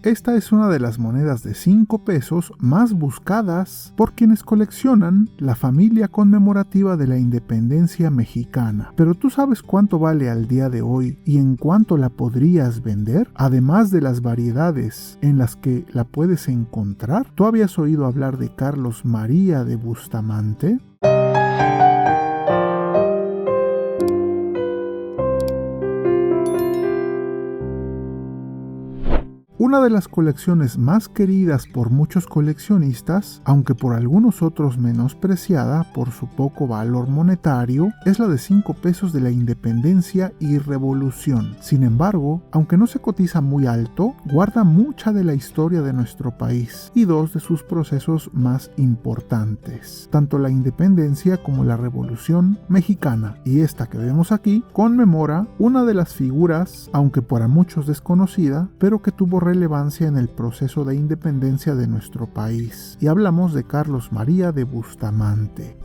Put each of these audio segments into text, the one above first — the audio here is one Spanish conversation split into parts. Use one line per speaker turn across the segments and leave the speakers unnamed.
Esta es una de las monedas de 5 pesos más buscadas por quienes coleccionan la familia conmemorativa de la independencia mexicana. Pero ¿tú sabes cuánto vale al día de hoy y en cuánto la podrías vender? Además de las variedades en las que la puedes encontrar. ¿Tú habías oído hablar de Carlos María de Bustamante? Una de las colecciones más queridas por muchos coleccionistas, aunque por algunos otros menospreciada por su poco valor monetario, es la de 5 pesos de la Independencia y Revolución. Sin embargo, aunque no se cotiza muy alto, guarda mucha de la historia de nuestro país y dos de sus procesos más importantes, tanto la Independencia como la Revolución Mexicana. Y esta que vemos aquí conmemora una de las figuras, aunque para muchos desconocida, pero que tuvo relevancia en el proceso de independencia de nuestro país, y hablamos de Carlos María de Bustamante.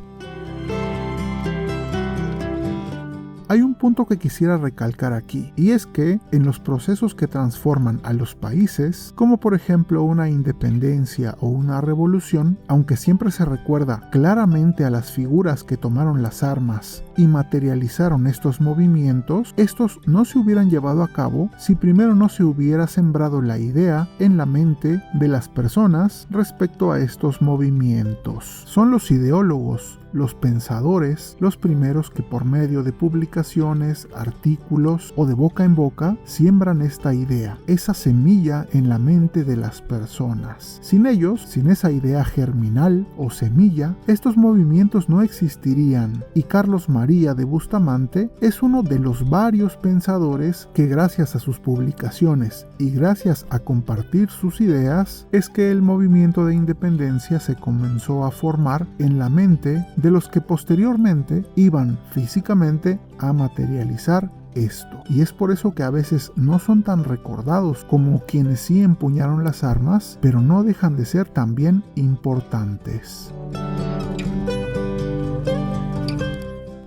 Hay un punto que quisiera recalcar aquí, y es que en los procesos que transforman a los países, como por ejemplo una independencia o una revolución, aunque siempre se recuerda claramente a las figuras que tomaron las armas y materializaron estos movimientos, estos no se hubieran llevado a cabo si primero no se hubiera sembrado la idea en la mente de las personas respecto a estos movimientos. Son los ideólogos, los pensadores, los primeros que por medio de publicaciones, artículos o de boca en boca siembran esta idea, esa semilla en la mente de las personas. Sin ellos, sin esa idea germinal o semilla, estos movimientos no existirían, y Carlos María de Bustamante es uno de los varios pensadores que gracias a sus publicaciones y gracias a compartir sus ideas es que el movimiento de independencia se comenzó a formar en la mente de los que posteriormente iban físicamente a materializar esto. Y es por eso que a veces no son tan recordados como quienes sí empuñaron las armas, pero no dejan de ser también importantes.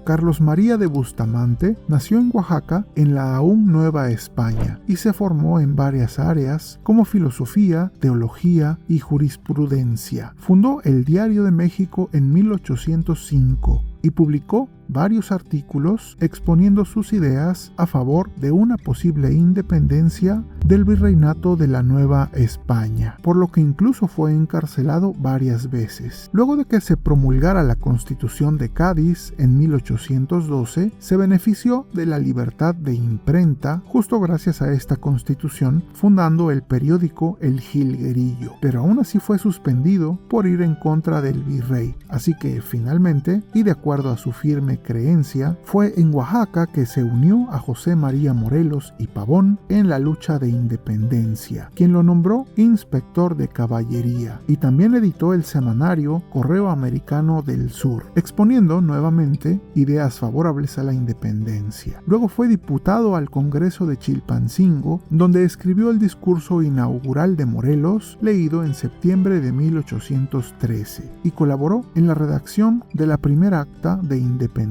Carlos María de Bustamante nació en Oaxaca, en la aún Nueva España, y se formó en varias áreas como filosofía, teología y jurisprudencia. Fundó el Diario de México en 1805 y publicó varios artículos exponiendo sus ideas a favor de una posible independencia del virreinato de la Nueva España, por lo que incluso fue encarcelado varias veces. Luego de que se promulgara la Constitución de Cádiz en 1812, se benefició de la libertad de imprenta justo gracias a esta Constitución, fundando el periódico El Jilguerillo, pero aún así fue suspendido por ir en contra del virrey, así que finalmente, y de acuerdo a su firme creencia, fue en Oaxaca que se unió a José María Morelos y Pavón en la lucha de independencia, quien lo nombró inspector de caballería, y también editó el semanario Correo Americano del Sur, exponiendo nuevamente ideas favorables a la independencia. Luego fue diputado al Congreso de Chilpancingo, donde escribió el discurso inaugural de Morelos, leído en septiembre de 1813, y colaboró en la redacción de la primera acta de independencia.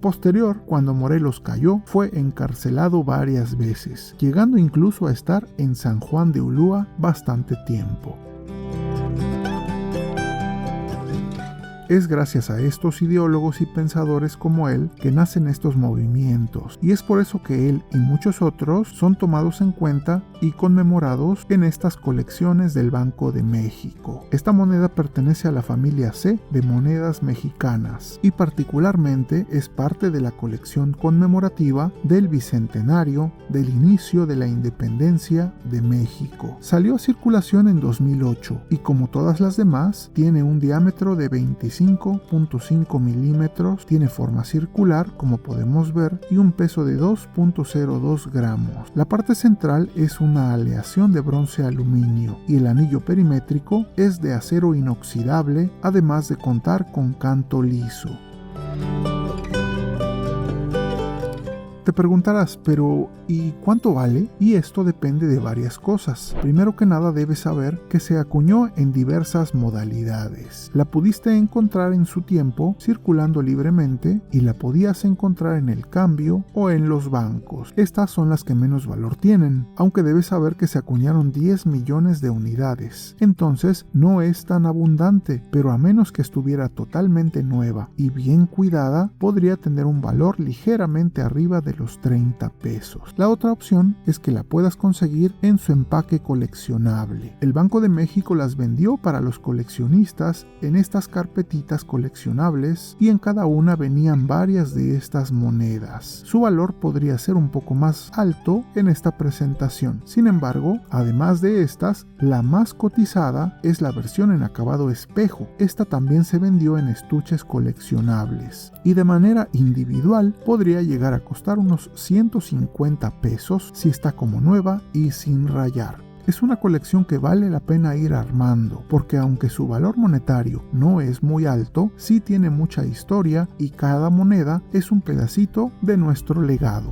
Posterior, cuando Morelos cayó, fue encarcelado varias veces, llegando incluso a estar en San Juan de Ulúa bastante tiempo. Es gracias a estos ideólogos y pensadores como él que nacen estos movimientos, y es por eso que él y muchos otros son tomados en cuenta y conmemorados en estas colecciones del Banco de México. Esta moneda pertenece a la familia C de monedas mexicanas y particularmente es parte de la colección conmemorativa del bicentenario del inicio de la independencia de México. Salió a circulación en 2008 y, como todas las demás, tiene un diámetro de 25.5 milímetros, tiene forma circular como podemos ver y un peso de 2.02 gramos. La parte central es una aleación de bronce aluminio y el anillo perimétrico es de acero inoxidable, además de contar con canto liso. Te preguntarás, pero ¿y cuánto vale? Y esto depende de varias cosas. Primero que nada debes saber que se acuñó en diversas modalidades. La pudiste encontrar en su tiempo circulando libremente y la podías encontrar en el cambio o en los bancos. Estas son las que menos valor tienen, aunque debes saber que se acuñaron 10 millones de unidades. Entonces no es tan abundante, pero a menos que estuviera totalmente nueva y bien cuidada, podría tener un valor ligeramente arriba de los 30 pesos. La otra opción es que la puedas conseguir en su empaque coleccionable. El Banco de México las vendió para los coleccionistas en estas carpetitas coleccionables y en cada una venían varias de estas monedas. Su valor podría ser un poco más alto en esta presentación. Sin embargo, además de estas, la más cotizada es la versión en acabado espejo. Esta también se vendió en estuches coleccionables y de manera individual podría llegar a costar unos 150 pesos si está como nueva y sin rayar. Es una colección que vale la pena ir armando, porque aunque su valor monetario no es muy alto, sí tiene mucha historia y cada moneda es un pedacito de nuestro legado.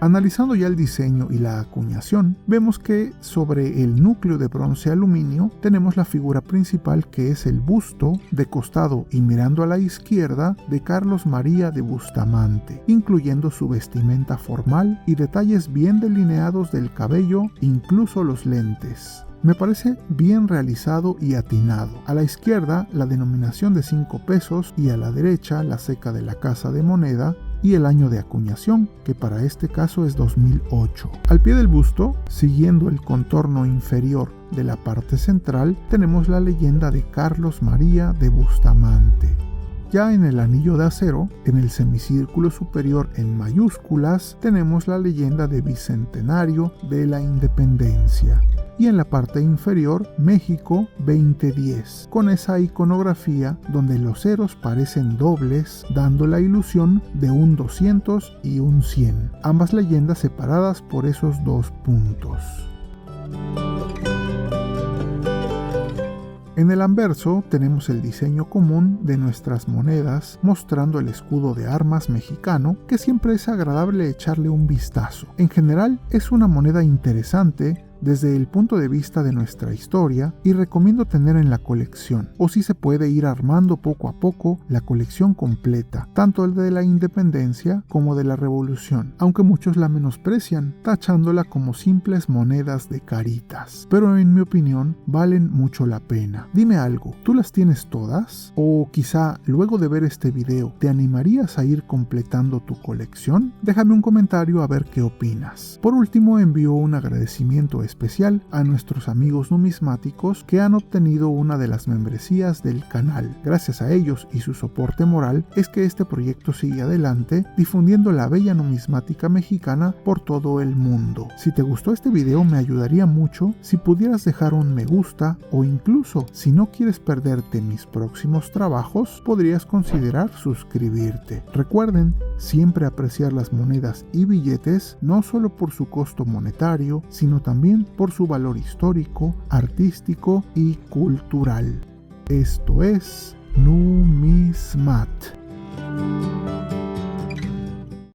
Analizando ya el diseño y la acuñación, vemos que sobre el núcleo de bronce aluminio tenemos la figura principal, que es el busto de costado y mirando a la izquierda de Carlos María de Bustamante, incluyendo su vestimenta formal y detalles bien delineados del cabello, incluso los lentes. Me parece bien realizado y atinado. A la izquierda la denominación de 5 pesos y a la derecha la ceca de la Casa de Moneda y el año de acuñación, que para este caso es 2008. Al pie del busto, siguiendo el contorno inferior de la parte central, tenemos la leyenda de Carlos María de Bustamante. Ya en el anillo de acero, en el semicírculo superior en mayúsculas, tenemos la leyenda de Bicentenario de la Independencia. Y en la parte inferior, México 2010, con esa iconografía donde los ceros parecen dobles, dando la ilusión de un 200 y un 100, ambas leyendas separadas por esos dos puntos. En el anverso tenemos el diseño común de nuestras monedas, mostrando el escudo de armas mexicano, que siempre es agradable echarle un vistazo. En general es una moneda interesante desde el punto de vista de nuestra historia y recomiendo tener en la colección, o si se puede ir armando poco a poco la colección completa, tanto el de la independencia como de la revolución, aunque muchos la menosprecian, tachándola como simples monedas de caritas, pero en mi opinión valen mucho la pena. Dime algo, ¿tú las tienes todas? O quizá luego de ver este video, ¿te animarías a ir completando tu colección? Déjame un comentario a ver qué opinas. Por último, envío un agradecimiento especial a nuestros amigos numismáticos que han obtenido una de las membresías del canal. Gracias a ellos y su soporte moral es que este proyecto sigue adelante difundiendo la bella numismática mexicana por todo el mundo. Si te gustó este video, me ayudaría mucho si pudieras dejar un me gusta, o incluso si no quieres perderte mis próximos trabajos, podrías considerar suscribirte. Recuerden siempre apreciar las monedas y billetes no solo por su costo monetario, sino también por su valor histórico, artístico y cultural. Esto es Numismat.